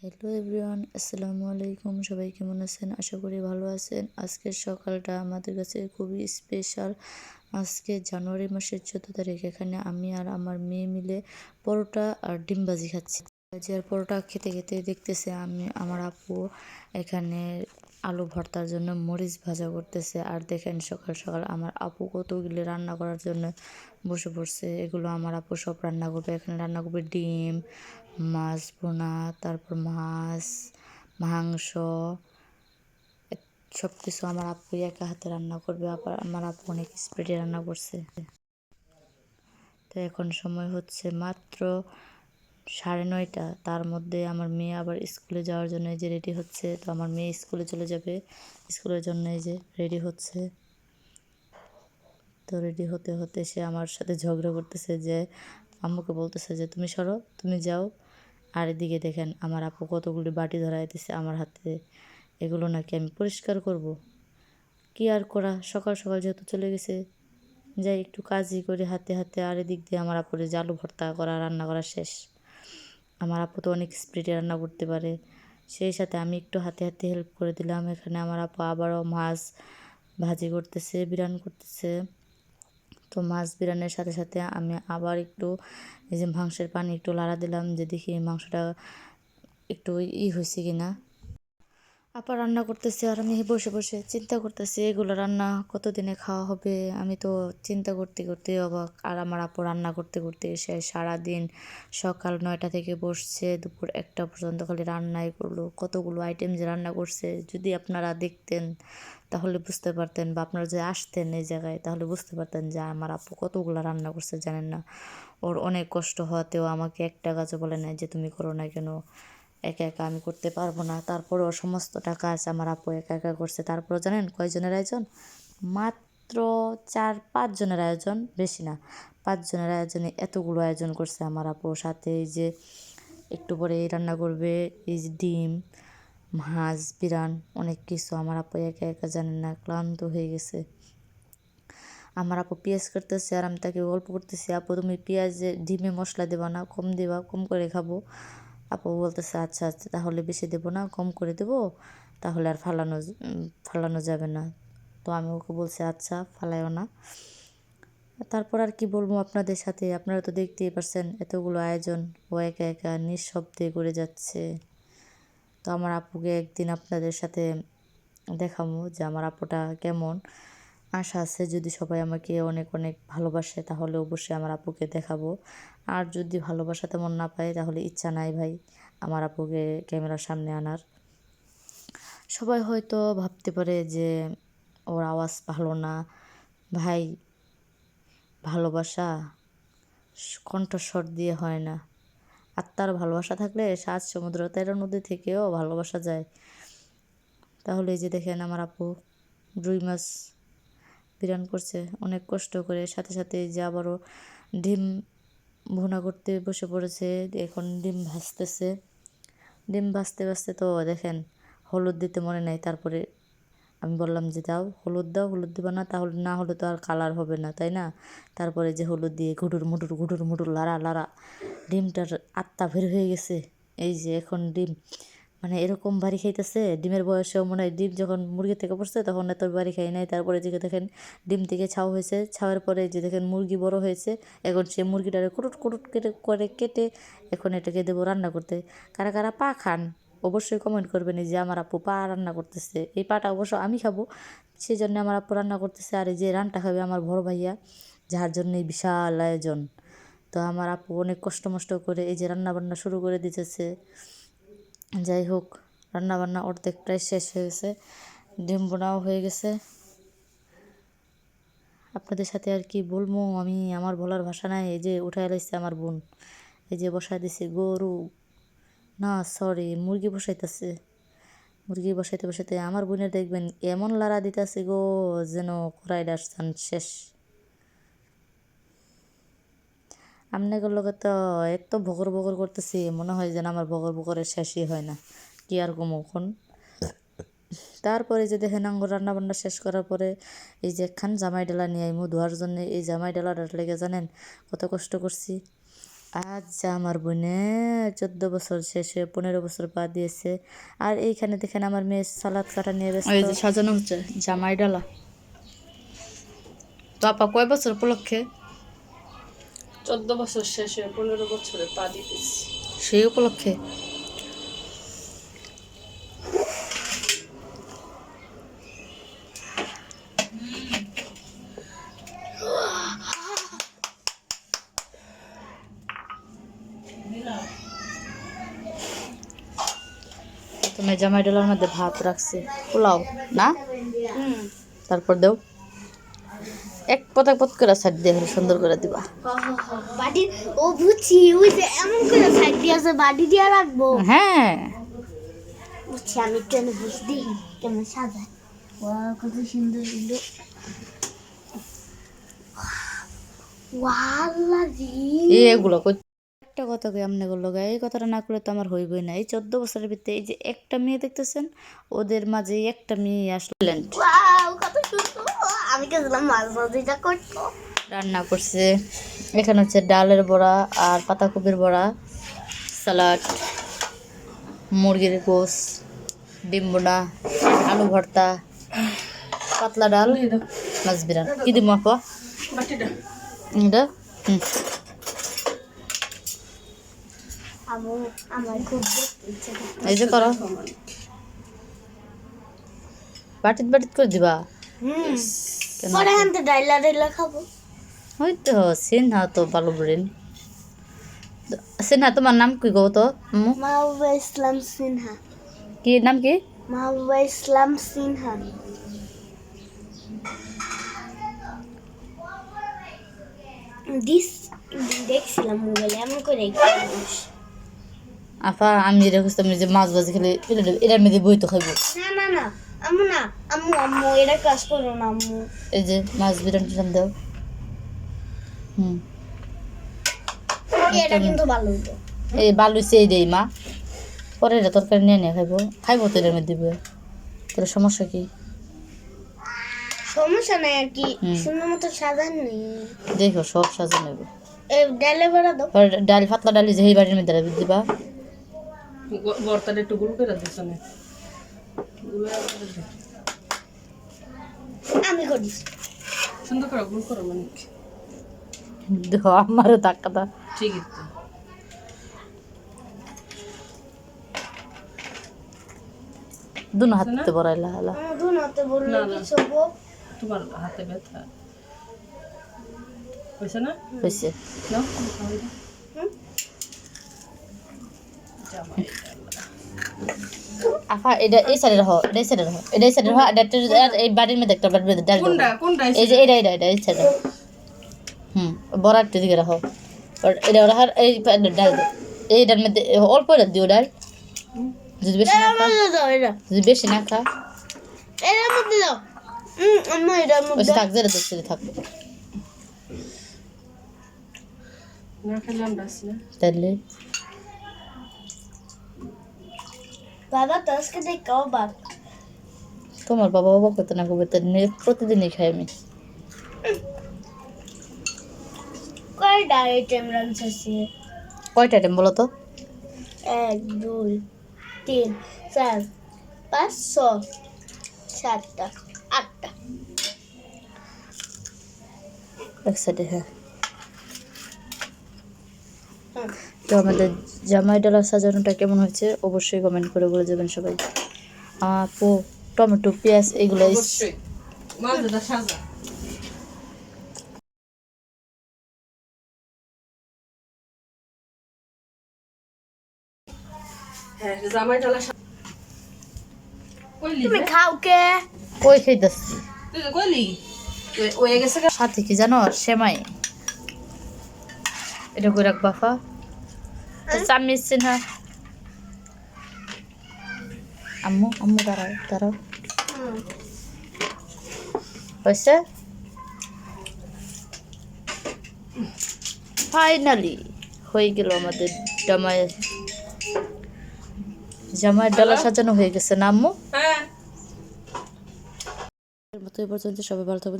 Hello everyone, আসসালামু আলাইকুম। সবাই কেমন আছেন? আশা করি ভালো আছেন। আজকের সকালটা আমাদের কাছে খুবই স্পেশাল। আজকে জানুয়ারি মাসের 14 তারিখ। এখানে আমি আর আমার মেয়ে মিলে পরোটা আর ডিম ভাজি খাচ্ছি। ভাজি আর পরোটা খেতে খেতে দেখতেছে আমি আমার আপু এখানে আলু ভর্তার জন্য মরিচ ভাজা করতেছে। আর দেখেন সকাল সকাল আমার আপু কতগুলি রান্না করার জন্য বসে পড়ছে। এগুলো আমার আপু সব রান্না করবে। এখানে রান্না করবে ডিম, মাছ ভুনা, তারপর মাছ, মাংস, সব কিছু আমার আপু একা হাতে রান্না করবে। আবার আমার আপু অনেক স্পিডে রান্না করছে। তো এখন সময় হচ্ছে মাত্র 9:30। তার মধ্যে আমার মেয়ে আবার স্কুলে যাওয়ার জন্য এই যে রেডি হচ্ছে। তো আমার মেয়ে স্কুলে চলে যাবে, স্কুলের জন্য এই যে রেডি হচ্ছে। তো রেডি হতে হতে সে আমার সাথে ঝগড়া করতেছে, যে আম্মুকে বলতেছে যে তুমি সরো, তুমি যাও। আর এদিকে দেখেন আমার আপু কতগুলি বাটি ধরাইতেছে আমার হাতে। এগুলো নাকি আমি পরিষ্কার করব। কি আর করা, সকাল সকাল যেহেতু চলে গেছে, যাই একটু কাজই করি হাতে হাতে। আর এদিক দিয়ে আমার আপুরে যে আলু ভর্তা করা রান্না করা শেষ। আমার আপু তো অনেক স্পিডে রান্না করতে পারে, সেই সাথে আমি একটু হাতে হাতে হেল্প করে দিলাম। এখানে আমার আপু আবারও মাছ ভাজি করতেছে, বিরান করতেছে। তো মাছ বিরানের সাথে সাথে আমি আবার একটু এই যে মাংসের পানি একটু লাড়া দিলাম, যে দেখি মাংসটা একটু হয়েছে কিনা। আপা রান্না করতেছে আর আমি বসে বসে চিন্তা করতেছি এগুলো রান্না কতদিনে খাওয়া হবে। আমি তো চিন্তা করতে করতে অবাক। আর আমার আপু রান্না করতে করতে এসে সারাদিন সকাল 9টা থেকে বসছে, দুপুর 1টা পর্যন্ত খালি রান্নাই করলো। কতগুলো আইটেম যে রান্না করছে, যদি আপনারা দেখতেন তাহলে বুঝতে পারতেন, বা আপনারা যদি আসতেন এই জায়গায় তাহলে বুঝতে পারতেন যে আমার আপু কতগুলো রান্না করছে। জানেন না, ওর অনেক কষ্ট হওয়াতেও আমাকে একটা কাজও বলে নাই যে তুমি করো না কেন, একা একা আমি করতে পারবো না। তারপরেও সমস্তটা কাজ আমার আপু একা একা করছে। তারপরে জানেন কয়জনের আয়োজন? মাত্র 4-5 জনের আয়োজন, বেশি না। 5 জনের আয়োজনে এতগুলো আয়োজন করছে আমার আপু। সাথে এই যে একটু পরে রান্না করবে এই যে ডিম, মাছ, বিরান, অনেক কিছু। আমার আপু একা একা জানেন না ক্লান্ত হয়ে গেছে। আমার আপু পেঁয়াজ কাটতেছে আর আমি তাকে গল্প করতেছি, আপু তুমি পেঁয়াজে ডিমে মশলা দেবা না, কম দেবা, কম করে খাবো। আপু বলতেছে আচ্ছা আচ্ছা, তাহলে বেশি দেবো না, কম করে দেবো, তাহলে আর ফালানো যাবে না। তো আমি ওকে বলছি আচ্ছা ফালাইও না। তারপর আর কি বলবো আপনাদের সাথে, আপনারা তো দেখতেই পারছেন এতগুলো আয়োজন ও একা একা নিঃশব্দে করে যাচ্ছে। তো আমার আপুকে একদিন আপনাদের সাথে দেখাবো যে আমার আপুটা কেমন। আশা আছে যদি সবাই আমাকে অনেক অনেক ভালোবাসে তাহলে অবশ্যই আমার আপুকে দেখাবো। আর যদি ভালোবাসা তেমন না পাই তাহলে ইচ্ছা নাই ভাই আমার আপুকে ক্যামেরার সামনে আনার। সবাই হয়তো ভাবতে পারে যে ওর আওয়াজ ভালো না। ভাই, ভালোবাসা কণ্ঠস্বর দিয়ে হয় না, আত্মার ভালোবাসা থাকলে 7 সমুদ্র 13 নদী থেকেও ভালোবাসা যায়। তাহলে এই যে দেখেন আমার আপু রুই মাছ বিরান করছে অনেক কষ্ট করে। সাথে সাথে যে আবারও ডিম ভুনা করতে বসে পড়েছে। এখন ডিম ভাজতেছে। ডিম ভাজতে ভাজতে তো দেখেন হলুদ দিতে মনে নাই। তারপরে আমি বললাম যে দাও, হলুদ দাও, হলুদ দিবা না, তাহলে না হলে তো আর কালার হবে না, তাই না? তারপরে যে হলুদ দিয়ে ঘুটুর মুটুর লাড়া লাড়া ডিমটার আত্মা বের হয়ে গেছে। এই যে এখন ডিম মানে এরকম বাড়ি খাইতেছে, ডিমের বয়সেও মনে হয় ডিম যখন মুরগি থেকে পড়ছে তখন এত বাড়ি খাই নাই। তারপরে যে দেখেন ডিম থেকে ছাও হয়েছে, ছাওয়ার পরে যে দেখেন মুরগি বড় হয়েছে। এখন সে মুরগিটারে কুটুট কুটুট কেটে এখন এটাকে দেবো রান্না করতে। কারা কারা পা খান অবশ্যই কমেন্ট করবেন। এই যে আমার আপু পা রান্না করতেছে, এই পাটা অবশ্য আমি খাবো, সেই জন্য আমার আপু রান্না করতেছে। আর এই যে রান্না খাবে আমার বড় ভাইয়া, যার জন্য এই বিশাল আয়োজন। তো আমার আপু অনেক কষ্ট মষ্ট করে এই যে রান্না বান্না শুরু করে দিতেছে। যাই হোক, রান্নাবান্না অর্ধেক প্রায় শেষ হয়ে গেছে, ডিম বোনাও হয়ে গেছে। আপনাদের সাথে আর কি বলবো, আমি আমার বলার ভাষা নাই। এই যে উঠায় লাইছে আমার বোন, এই যে বসায় দিছে গরু, না সরি মুরগি বসাইতেছে। মুরগি বসাইতে বসাইতে আমার বোনের দেখবেন এমন লাড়া দিতেছে গো, যেন কড়াইটা শেষ। আপনাদের লগে তো এত বকর বকর করতেছি, মনে হয় যেন আমার বকর বকরের শেষই হয় না। কি আর কখন। তারপরে যে দেখেন আঙ্গুর রান্না বান্না শেষ করার পরে এই যে একখান জামাই ডালা নিয়ে আইমু ধোয়ার জন্য। এই জামাই ডালাটার লেগে জানেন কত কষ্ট করছি। আজ আমার বোনে 14 বছর শেষে 15 বছর পা দিয়েছে। আর এইখানে দেখেন আমার মেয়ে সালাদ কাটা নিয়ে ব্যস্ত। এই যে সাজানো হচ্ছে জামাই ডালা। তো আপা কয় বছর উপলক্ষে? 14 বছর শেষে 15 বছরে পা দিতেছি। সেই উপলক্ষে তুমি জামাই ডালার মধ্যে ভাত রাখছে, পোলাও না? তারপর দেও এক পতা পত করে সাইড দিয়ে সুন্দর করে দিবা। বাড়ি ও বুঝছি ওই যে এমন করে সাইড দিয়ে আছে বাড়ি দিয়ে রাখবো। হ্যাঁ বুঝছি আমি কেন বুঝতে কেমন সাজায়। ওয়াও কত সুন্দর সুন্দর ওয়াল্লা জি এগুলো একটা কথা কই আমনে গুলো এই কথাটা না করে তো আমার হইবই না। এই 14 বছরের ভিতরে এই যে একটা মেয়ে দেখতেছেন, ওদের মাঝে একটা মেয়ে আসলেন ওয়াও কত সুন্দর। আমি গেছিলাম মাছ ভাজিটা করতো রান্না করছে। এখানে হচ্ছে ডালের বড়া আর পাতাকপির বড়া, সালাড, মুরগির গোস, ডিম বোনা, আলু ভর্তা, পাতলা ডাল, মাছ বিরান। কি দিব আপা? বাটিটা এটা আমার খুব ইচ্ছে এই যে করো, বাটিত বাটিত করে দিবা। পরে আনতে ডাইলা ডাইলা খাবো। হয়তো সিনহা তো ভালো ব্রেন। সিনহা তোমার নাম কি গো? তো মাহবুবা ইসলাম সিনহা। কি নাম কি? মাহবুবা ইসলাম সিনহা। দেখছিলাম মোবাইলে এমন করে আপা আমি যেটা খুঁজতাম যে মাছ ভাজি খেলে এটার মধ্যে বই তো খাইবো। না না না আম্মু না আম্মু আম্মু এটা কাজ করো না আম্মু। এই যে মাছ বিরান টিরান দাও। এটা কিন্তু ভালো হতো। এই বালু সেই দেই মা, পরে এটা তরকারি নিয়ে নিয়ে খাইবো। খাইবো তো এটার মধ্যে দিবে, তোর সমস্যা কি? সমস্যা নাই আর কি, সুন্দর মতো সাজান নেই। দেখো সব সাজা নেবে। এই ডালে বড়া দাও। ডাল পাতলা ডালি যে এই বাড়ির মধ্যে দিবা। বর্তাটা একটু গুল করে দিছ না? আমি করি সুন্দর করে গুল করো মানে দেখো আমারও ধাক্কাটা ঠিক আছে। দুনো হাতে বড়াইলা হালা। আমার দুনাতে বললে না, না। কিছু হবো। তোমার হাতে ব্যথা হয়েছে না? হয়েছে নাও আফা এটা এই সাইডে রাখো, এটা এই সাইডে রাখো, এটা এই সাইডে রাখো। আর এই বাড়ির মধ্যে একটা বাড়ির মধ্যে ডাল দাও। কোনটা কোনটা এই যে এটা এটা এটা এই সাইডে বড়ার দিকে রাখো। আর এটা রাখার এই ডাল দাও। এইটার মধ্যে অল্প দিও ডাল, যদি বেশি না খা। দাও এটা যদি বেশি না খা এটার মধ্যে দাও। আম্মু এটার ওই মধ্যে থাক, যেটা দেখছি থাকবে না খেলাম বাস না। তাহলে বাবা তো আজকে দেখাও বাপ। তোমার বাবা বাবা করতে না করবে, প্রতিদিনই খাই আমি। কয়টা আইটেম রাঁধছে? কয়টা আইটেম বলো তো? 1 2 3 4 5 6 7টা 8টা। এক সাইডে হ্যাঁ। তো আমাদের জামাই ডালা সাজানোটা কেমন হয়েছে অবশ্যই কমেন্ট করে বলে যাবেন সবাই। আপু টমেটো পেঁয়াজ এগুলো অবশ্যই মাছটা সাজা। হ্যাঁ জামাই ডালা কইলি তুমি খাও কে? কই খাইতেছি তুই কইলি ওয়ে গেছে সাথে কি জানো সেমাই। এটা করে রাখ বাফা, চামিচ না আম্মু আম্মু দাঁড়াও দাঁড়াও। হয়েছে ফাইনালি হয়ে গেল আমাদের জামাইয়ের ডালা সাজানো হয়ে গেছে না আম্মু? হ্যাঁ মতো এই পর্যন্ত সবাই ভালো থাকবেন।